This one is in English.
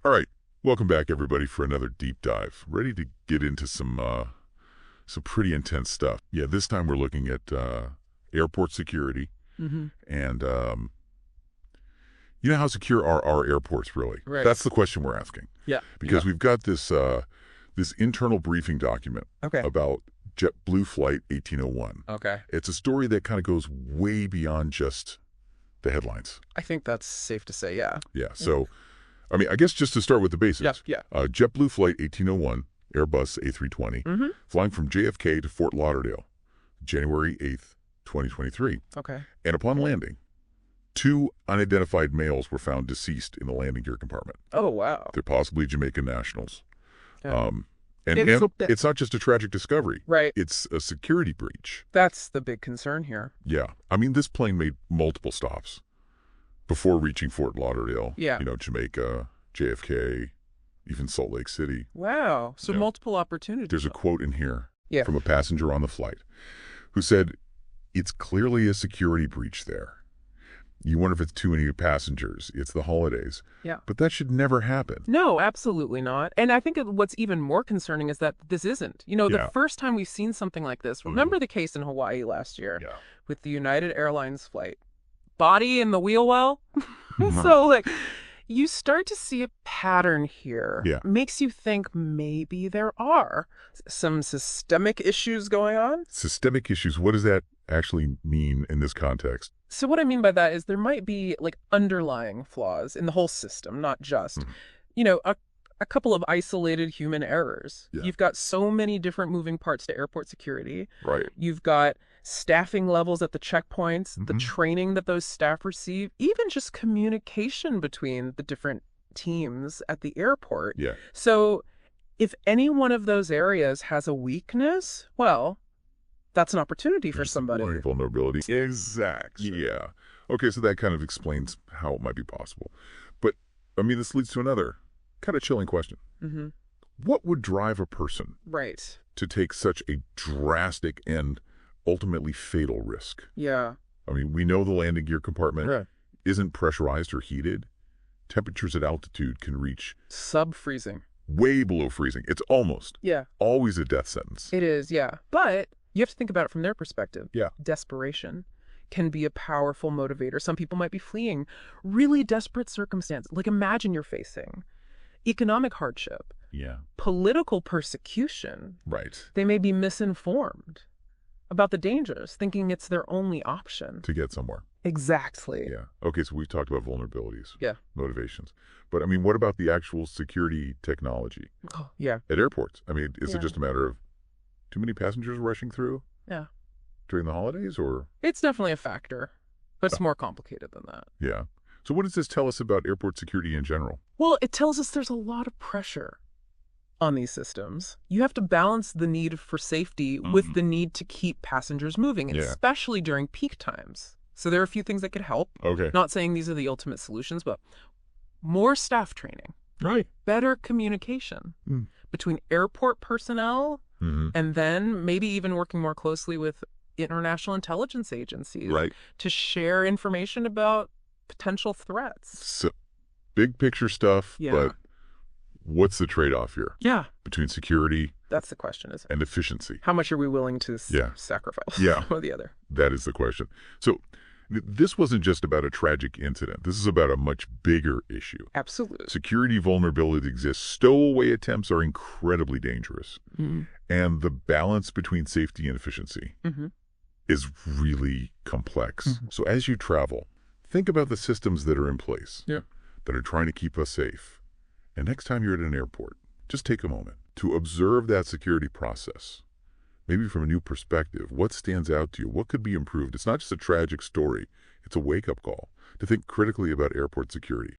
All right, welcome back, everybody, for another deep dive. Ready to get into some pretty intense stuff. Yeah, this time we're looking at airport security, and you know how secure are our airports, really? Right. That's the question we're asking. Yeah. Because we've got this this internal briefing document Okay. about JetBlue Flight 1801. Okay. It's a story that kind of goes way beyond just the headlines. I think that's safe to say, yeah. Yeah, so, I mean, I guess just to start with the basics. Yeah. JetBlue Flight 1801, Airbus A320, flying from JFK to Fort Lauderdale, January 8th, 2023. Okay. And upon landing, 2 unidentified males were found deceased in the landing gear compartment. Oh, wow. They're possibly Jamaican nationals. Yeah. And it's not just a tragic discovery. Right. It's a security breach. That's the big concern here. Yeah. I mean, this plane made multiple stops before reaching Fort Lauderdale. Yeah. You know, Jamaica, JFK, even Salt Lake City. Wow. So Yeah. multiple opportunities. There's a quote in here Yeah. from a passenger on the flight who said, "It's clearly a security breach there. You wonder if it's too many passengers. It's the holidays." Yeah. But that should never happen. No, absolutely not. And I think what's even more concerning is that this isn't. You know, Yeah. the first time we've seen something like this, remember the case in Hawaii last year Yeah. with the United Airlines flight? Body in the wheel well? So, like, you start to see a pattern here. Yeah. Makes you think maybe there are some systemic issues going on. Systemic issues, what does that actually mean in this context? So what I mean by that is there might be like underlying flaws in the whole system, not just, you know, a couple of isolated human errors. Yeah. You've got so many different moving parts to airport security. Right. You've got staffing levels at the checkpoints, the training that those staff receive, even just communication between the different teams at the airport. Yeah. So if any one of those areas has a weakness, well, that's an opportunity for somebody. Vulnerability. Exactly. Yeah. Okay, so that kind of explains how it might be possible. But, I mean, this leads to another kind of chilling question. What would drive a person Right. to take such a drastic and ultimately fatal risk? Yeah. I mean, we know the landing gear compartment Right. isn't pressurized or heated. Temperatures at altitude can reach Sub-freezing. way below freezing. It's almost Yeah. always a death sentence. It is, yeah. But you have to think about it from their perspective. Yeah. Desperation can be a powerful motivator. Some people might be fleeing really desperate circumstances. Like imagine you're facing economic hardship, Yeah. political persecution. Right. They may be misinformed about the dangers, thinking it's their only option. To get somewhere. Exactly. Yeah. Okay, so we've talked about vulnerabilities. Yeah. Motivations. But, I mean, what about the actual security technology Oh, yeah. at airports? I mean, is Yeah. it just a matter of too many passengers rushing through Yeah. during the holidays, or? It's definitely a factor, but it's more complicated than that. Yeah. So what does this tell us about airport security in general? Well, it tells us there's a lot of pressure on these systems. You have to balance the need for safety with the need to keep passengers moving, Yeah. especially during peak times. So there are a few things that could help. Okay. Not saying these are the ultimate solutions, but more staff training, Right. better communication between airport personnel, and then maybe even working more closely with international intelligence agencies Right. to share information about potential threats. So, big picture stuff, Yeah. but what's the trade-off here Yeah, between security that's the question, isn't it? and efficiency? How much are we willing to Yeah. sacrifice Yeah. one or the other? That is the question. So this wasn't just about a tragic incident. This is about a much bigger issue. Absolutely. Security vulnerabilities exist. Stowaway attempts are incredibly dangerous. And the balance between safety and efficiency is really complex. So as you travel, think about the systems that are in place that are trying to keep us safe. And next time you're at an airport, just take a moment to observe that security process. Maybe from a new perspective, what stands out to you? What could be improved? It's not just a tragic story. It's a wake-up call to think critically about airport security.